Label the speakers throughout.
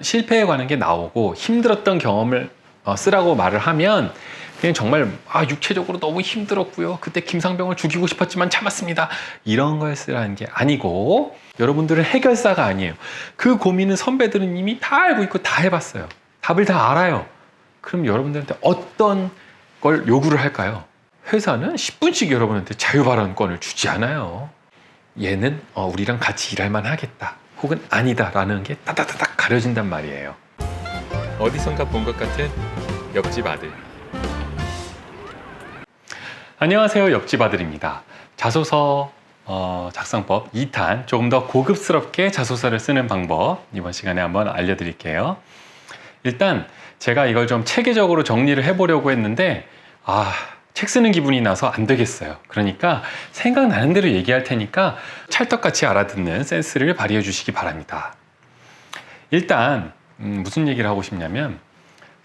Speaker 1: 실패에 관한 게 나오고 힘들었던 경험을 쓰라고 말을 하면 그냥 정말 육체적으로 너무 힘들었고요. 그때 김상병을 죽이고 싶었지만 참았습니다. 이런 걸 쓰라는 게 아니고 여러분들은 해결사가 아니에요. 그 고민은 선배들은 이미 다 알고 있고 다 해봤어요. 답을 다 알아요. 그럼 여러분들한테 어떤 걸 요구를 할까요? 회사는 10분씩 여러분한테 자유발언권을 주지 않아요. 얘는 우리랑 같이 일할만 하겠다. 혹은 아니다 라는 게 따다다닥 가려진단 말이에요. 어디선가 본 것 같은 옆집 아들. 안녕하세요. 옆집 아들입니다. 자소서 작성법 2탄, 조금 더 고급스럽게 자소서를 쓰는 방법 이번 시간에 한번 알려드릴게요. 일단 제가 이걸 좀 체계적으로 정리를 해보려고 했는데 책 쓰는 기분이 나서 안 되겠어요. 그러니까 생각나는 대로 얘기할 테니까 찰떡같이 알아듣는 센스를 발휘해 주시기 바랍니다. 일단 무슨 얘기를 하고 싶냐면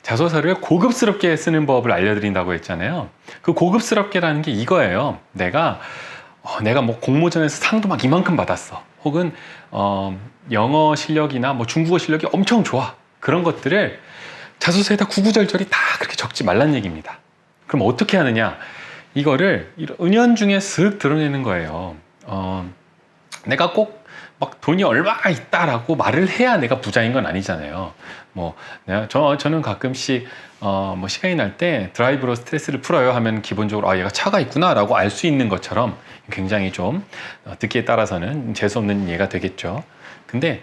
Speaker 1: 자소서를 고급스럽게 쓰는 법을 알려드린다고 했잖아요. 그 고급스럽게라는 게 이거예요. 내가 뭐 공모전에서 상도 막 이만큼 받았어. 혹은 영어 실력이나 뭐 중국어 실력이 엄청 좋아. 그런 것들을 자소서에다 구구절절히 다 그렇게 적지 말란 얘기입니다. 그럼 어떻게 하느냐? 이거를 은연중에 쓱 드러내는 거예요. 내가 꼭 막 돈이 얼마가 있다라고 말을 해야 내가 부자인 건 아니잖아요. 저는 가끔씩 뭐 시간이 날 때 드라이브로 스트레스를 풀어요 하면 기본적으로 얘가 차가 있구나라고 알 수 있는 것처럼 굉장히 좀 듣기에 따라서는 재수없는 예가 되겠죠. 근데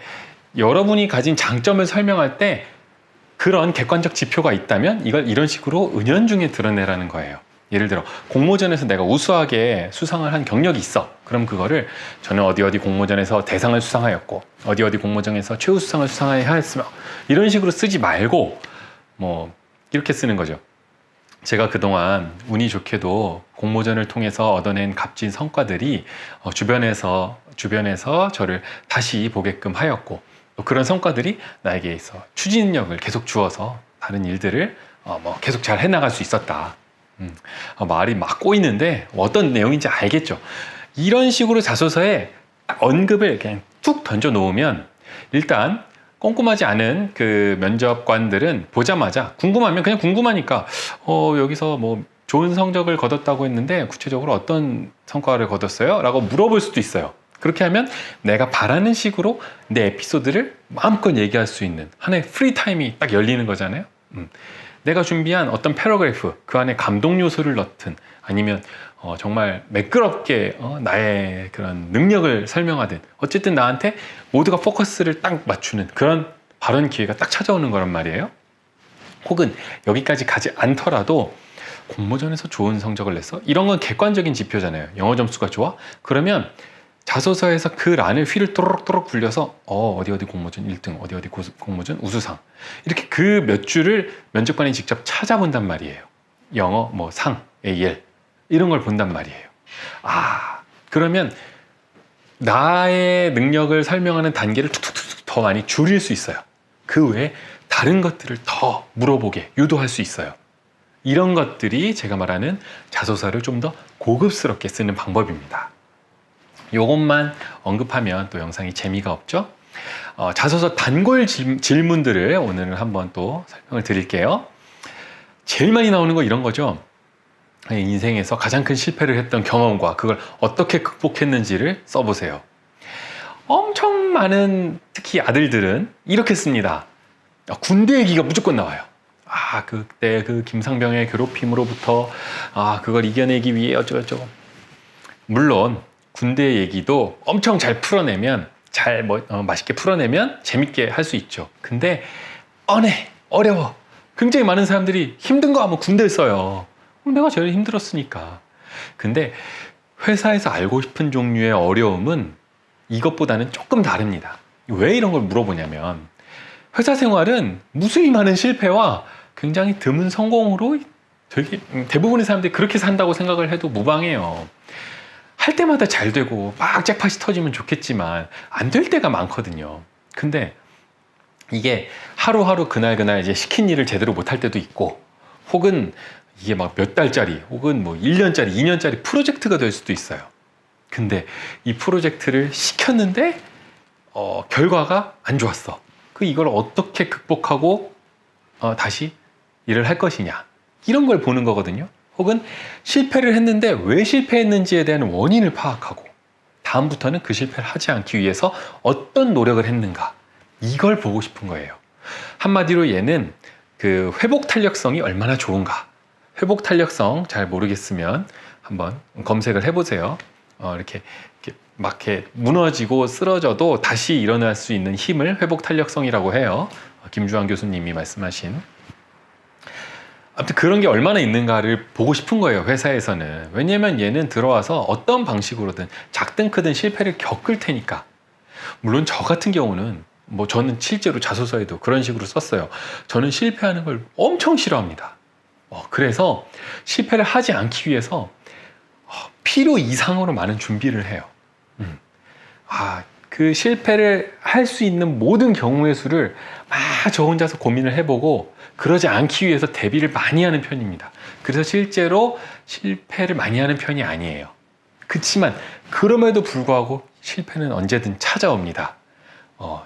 Speaker 1: 여러분이 가진 장점을 설명할 때 그런 객관적 지표가 있다면 이걸 이런 식으로 은연중에 드러내라는 거예요. 예를 들어 공모전에서 내가 우수하게 수상을 한 경력이 있어. 그럼 그거를 저는 어디 공모전에서 대상을 수상하였고 어디 공모전에서 최우수상을 수상하여 하였으며 이런 식으로 쓰지 말고 뭐 이렇게 쓰는 거죠. 제가 그동안 운이 좋게도 공모전을 통해서 얻어낸 값진 성과들이 주변에서 저를 다시 보게끔 하였고 그런 성과들이 나에게 있어 추진력을 계속 주어서 다른 일들을 계속 잘 해나갈 수 있었다. 말이 막 꼬이는데 어떤 내용인지 알겠죠? 이런 식으로 자소서에 언급을 그냥 툭 던져 놓으면 일단 꼼꼼하지 않은 그 면접관들은 보자마자 궁금하면 그냥 궁금하니까 여기서 뭐 좋은 성적을 거뒀다고 했는데 구체적으로 어떤 성과를 거뒀어요? 라고 물어볼 수도 있어요. 그렇게 하면 내가 바라는 식으로 내 에피소드를 마음껏 얘기할 수 있는 하나의 프리 타임이 딱 열리는 거잖아요. 내가 준비한 어떤 패러그래프 그 안에 감동 요소를 넣든 아니면 정말 매끄럽게 나의 그런 능력을 설명하든 어쨌든 나한테 모두가 포커스를 딱 맞추는 그런 발언 기회가 딱 찾아오는 거란 말이에요. 혹은 여기까지 가지 않더라도 공모전에서 좋은 성적을 냈어? 이런 건 객관적인 지표잖아요. 영어 점수가 좋아? 그러면 자소서에서 그 란을 휘를 또록 굴려서 어디 공모전 1등, 어디 공모전 우수상 이렇게 그 몇 줄을 면접관이 직접 찾아본단 말이에요. 영어 뭐 상, AL 이런 걸 본단 말이에요. 그러면 나의 능력을 설명하는 단계를 툭툭툭 더 많이 줄일 수 있어요. 그 외에 다른 것들을 더 물어보게 유도할 수 있어요. 이런 것들이 제가 말하는 자소서를 좀 더 고급스럽게 쓰는 방법입니다. 요것만 언급하면 또 영상이 재미가 없죠? 자소서 단골 질문들을 오늘은 한번 또 설명을 드릴게요. 제일 많이 나오는 거 이런 거죠. 인생에서 가장 큰 실패를 했던 경험과 그걸 어떻게 극복했는지를 써보세요. 엄청 많은 특히 아들들은 이렇게 씁니다. 군대 얘기가 무조건 나와요. 그때 그 김상병의 괴롭힘으로부터 그걸 이겨내기 위해 어쩌고저쩌고. 물론 군대 얘기도 엄청 잘 풀어내면 맛있게 풀어내면 재밌게 할 수 있죠. 근데 어려워. 굉장히 많은 사람들이 힘든 거 하면 군대에 써요. 내가 제일 힘들었으니까. 근데 회사에서 알고 싶은 종류의 어려움은 이것보다는 조금 다릅니다. 왜 이런 걸 물어보냐면 회사 생활은 무수히 많은 실패와 굉장히 드문 성공으로 되게 대부분의 사람들이 그렇게 산다고 생각을 해도 무방해요. 할 때마다 잘 되고 막 잭팟이 터지면 좋겠지만 안 될 때가 많거든요. 근데 이게 하루하루 그날 이제 시킨 일을 제대로 못할 때도 있고 혹은 이게 막 몇 달짜리 혹은 뭐 1년짜리 2년짜리 프로젝트가 될 수도 있어요. 근데 이 프로젝트를 시켰는데 결과가 안 좋았어. 이걸 어떻게 극복하고 다시 일을 할 것이냐, 이런 걸 보는 거거든요. 혹은 실패를 했는데 왜 실패했는지에 대한 원인을 파악하고 다음부터는 그 실패를 하지 않기 위해서 어떤 노력을 했는가, 이걸 보고 싶은 거예요. 한마디로 얘는 그 회복 탄력성이 얼마나 좋은가. 회복 탄력성 잘 모르겠으면 한번 검색을 해보세요. 이렇게 막 이렇게 무너지고 쓰러져도 다시 일어날 수 있는 힘을 회복 탄력성이라고 해요. 김주환 교수님이 말씀하신. 아무튼 그런 게 얼마나 있는가를 보고 싶은 거예요, 회사에서는. 왜냐면 얘는 들어와서 어떤 방식으로든 작든 크든 실패를 겪을 테니까. 물론 저 같은 경우는 저는 실제로 자소서에도 그런 식으로 썼어요. 저는 실패하는 걸 엄청 싫어합니다. 그래서 실패를 하지 않기 위해서 필요 이상으로 많은 준비를 해요. 그 실패를 할 수 있는 모든 경우의 수를 막 저 혼자서 고민을 해보고 그러지 않기 위해서 대비를 많이 하는 편입니다. 그래서 실제로 실패를 많이 하는 편이 아니에요. 그렇지만 그럼에도 불구하고 실패는 언제든 찾아옵니다.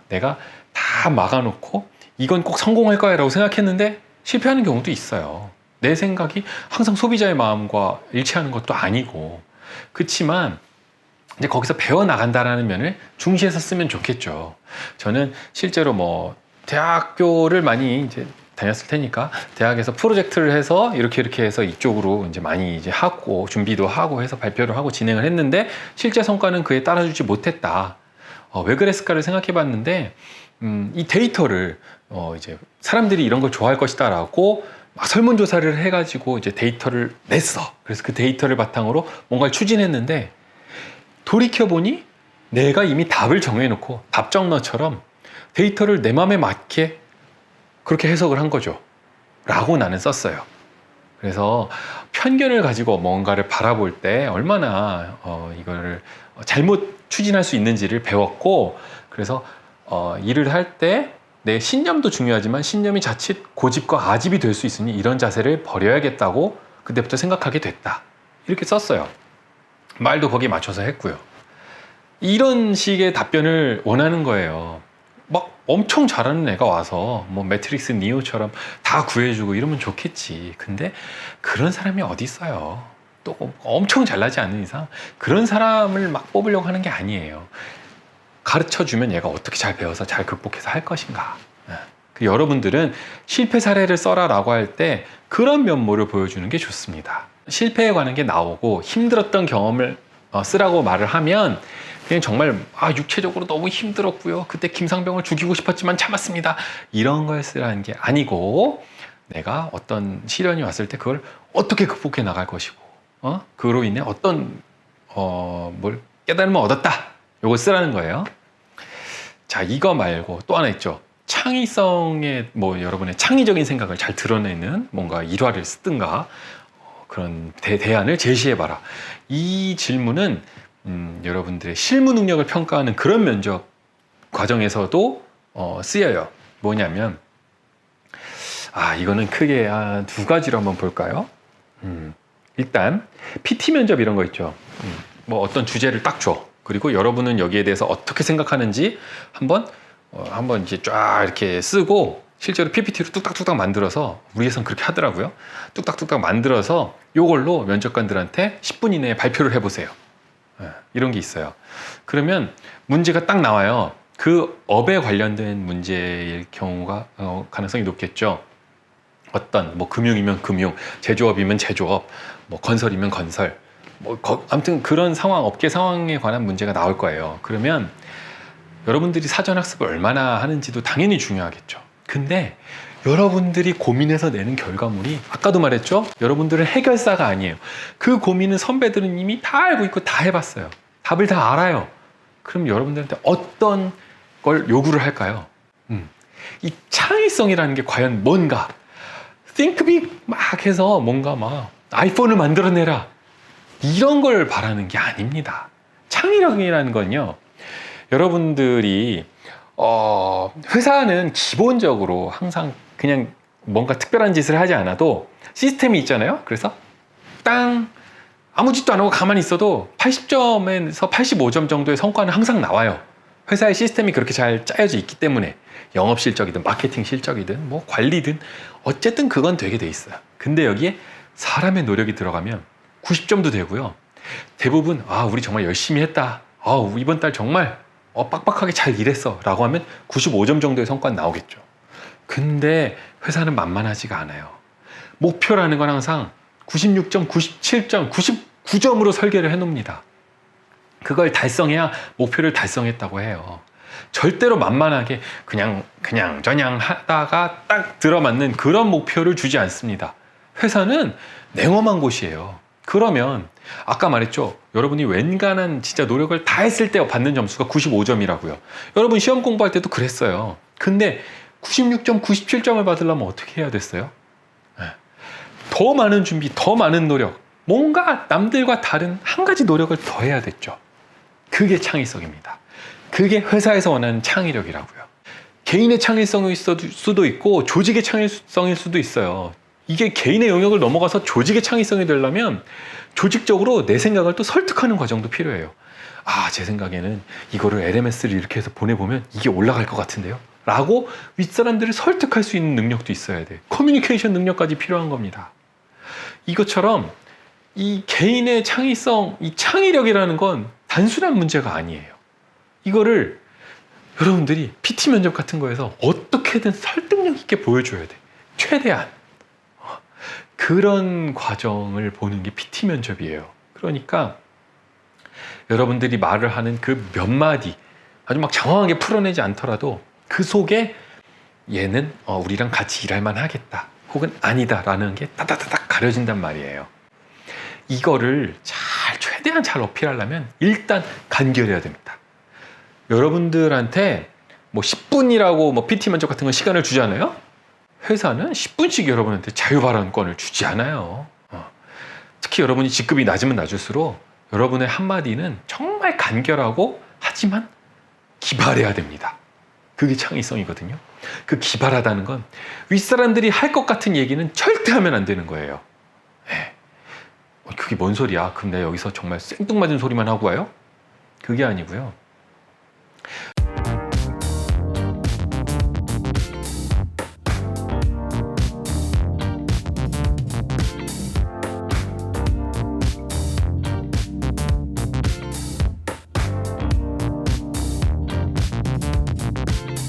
Speaker 1: 내가 다 막아놓고 이건 꼭 성공할 거야 라고 생각했는데 실패하는 경우도 있어요. 내 생각이 항상 소비자의 마음과 일치하는 것도 아니고. 그렇지만 이제 거기서 배워나간다라는 면을 중시해서 쓰면 좋겠죠. 저는 실제로 대학교를 많이 이제 다녔을 테니까 대학에서 프로젝트를 해서 이렇게 해서 이쪽으로 이제 많이 이제 하고 준비도 하고 해서 발표를 하고 진행을 했는데 실제 성과는 그에 따라주지 못했다. 왜 그랬을까를 생각해 봤는데 이 데이터를 이제 사람들이 이런 걸 좋아할 것이다라고 막 설문조사를 해가지고 이제 데이터를 냈어. 그래서 그 데이터를 바탕으로 뭔가를 추진했는데 돌이켜보니 내가 이미 답을 정해놓고 답정너처럼 데이터를 내 마음에 맞게 그렇게 해석을 한 거죠. 라고 나는 썼어요. 그래서 편견을 가지고 뭔가를 바라볼 때 얼마나 이거를 잘못 추진할 수 있는지를 배웠고, 그래서 일을 할 때 내 신념도 중요하지만 신념이 자칫 고집과 아집이 될 수 있으니 이런 자세를 버려야겠다고 그때부터 생각하게 됐다. 이렇게 썼어요. 말도 거기에 맞춰서 했고요. 이런 식의 답변을 원하는 거예요. 막 엄청 잘하는 애가 와서 매트릭스 니오처럼 다 구해주고 이러면 좋겠지. 근데 그런 사람이 어디 있어요. 또 엄청 잘나지 않는 이상 그런 사람을 막 뽑으려고 하는 게 아니에요. 가르쳐주면 얘가 어떻게 잘 배워서 잘 극복해서 할 것인가. 여러분들은 실패 사례를 써라 라고 할 때 그런 면모를 보여주는 게 좋습니다. 실패에 관한 게 나오고 힘들었던 경험을 쓰라고 말을 하면 그냥 정말 육체적으로 너무 힘들었고요. 그때 김상병을 죽이고 싶었지만 참았습니다. 이런 걸 쓰라는 게 아니고 내가 어떤 시련이 왔을 때 그걸 어떻게 극복해 나갈 것이고 그로 인해 어떤 깨달음을 얻었다. 요걸 쓰라는 거예요. 자, 이거 말고 또 하나 있죠. 창의성의 여러분의 창의적인 생각을 잘 드러내는 뭔가 일화를 쓰든가 그런 대안을 제시해봐라. 이 질문은 여러분들의 실무 능력을 평가하는 그런 면접 과정에서도 쓰여요. 뭐냐면 이거는 크게 두 가지로 한번 볼까요? 일단 PT 면접 이런 거 있죠. 어떤 주제를 딱 줘. 그리고 여러분은 여기에 대해서 어떻게 생각하는지 한번 이제 쫙 이렇게 쓰고 실제로 PPT로 뚝딱뚝딱 만들어서 우리 회사는 그렇게 하더라고요. 뚝딱뚝딱 만들어서 요걸로 면접관들한테 10분 이내에 발표를 해보세요. 이런 게 있어요. 그러면 문제가 딱 나와요. 그 업에 관련된 문제일 경우가 가능성이 높겠죠. 어떤 금융이면 금융, 제조업이면 제조업, 건설이면 건설, 아무튼 그런 상황, 업계 상황에 관한 문제가 나올 거예요. 그러면 여러분들이 사전 학습을 얼마나 하는지도 당연히 중요하겠죠. 근데 여러분들이 고민해서 내는 결과물이 아까도 말했죠. 여러분들은 해결사가 아니에요. 그 고민은 선배들은 이미 다 알고 있고 다 해봤어요. 답을 다 알아요. 그럼 여러분들한테 어떤 걸 요구를 할까요? 이 창의성이라는 게 과연 뭔가? Think big 막 해서 뭔가 아이폰을 만들어내라. 이런 걸 바라는 게 아닙니다. 창의력이라는 건요. 여러분들이 회사는 기본적으로 항상 그냥 뭔가 특별한 짓을 하지 않아도 시스템이 있잖아요. 그래서 아무 짓도 안 하고 가만히 있어도 80점에서 85점 정도의 성과는 항상 나와요. 회사의 시스템이 그렇게 잘 짜여져 있기 때문에. 영업 실적이든 마케팅 실적이든 뭐 관리든 어쨌든 그건 되게 돼 있어요. 근데 여기에 사람의 노력이 들어가면 90점도 되고요. 대부분 우리 정말 열심히 했다. 이번 달 정말 빡빡하게 잘 일했어 라고 하면 95점 정도의 성과는 나오겠죠. 근데 회사는 만만하지가 않아요. 목표라는 건 항상 96점, 97점, 99점으로 설계를 해놓습니다. 그걸 달성해야 목표를 달성했다고 해요. 절대로 만만하게 그냥 저냥 하다가 딱 들어맞는 그런 목표를 주지 않습니다. 회사는 냉엄한 곳이에요. 그러면 아까 말했죠. 여러분이 웬간한 진짜 노력을 다 했을 때 받는 점수가 95점이라고요. 여러분 시험 공부할 때도 그랬어요. 근데 96점, 97점을 받으려면 어떻게 해야 됐어요? 더 많은 준비, 더 많은 노력, 뭔가 남들과 다른 한 가지 노력을 더 해야 됐죠. 그게 창의성입니다. 그게 회사에서 원하는 창의력이라고요. 개인의 창의성일 수도 있고 조직의 창의성일 수도 있어요. 이게 개인의 영역을 넘어가서 조직의 창의성이 되려면 조직적으로 내 생각을 또 설득하는 과정도 필요해요. 제 생각에는 이거를 LMS를 이렇게 해서 보내보면 이게 올라갈 것 같은데요? 라고 윗사람들을 설득할 수 있는 능력도 있어야 돼. 커뮤니케이션 능력까지 필요한 겁니다. 이것처럼 이 개인의 창의성, 이 창의력이라는 건 단순한 문제가 아니에요. 이거를 여러분들이 PT 면접 같은 거에서 어떻게든 설득력 있게 보여줘야 돼. 최대한. 그런 과정을 보는 게 PT 면접이에요. 그러니까 여러분들이 말을 하는 그 몇 마디 아주 막 장황하게 풀어내지 않더라도 그 속에 얘는 우리랑 같이 일할 만 하겠다 혹은 아니다 라는 게 따다다닥 가려진단 말이에요. 이거를 최대한 잘 어필하려면 일단 간결해야 됩니다. 여러분들한테 뭐 10분이라고 뭐 PT 면접 같은 거 시간을 주잖아요. 회사는 10분씩 여러분한테 자유발언권을 주지 않아요. 특히 여러분이 직급이 낮으면 낮을수록 여러분의 한마디는 정말 간결하고 하지만 기발해야 됩니다. 그게 창의성이거든요. 그 기발하다는 건 윗사람들이 할 것 같은 얘기는 절대 하면 안 되는 거예요. 그게 뭔 소리야? 그럼 내가 여기서 정말 생뚱맞은 소리만 하고 와요? 그게 아니고요.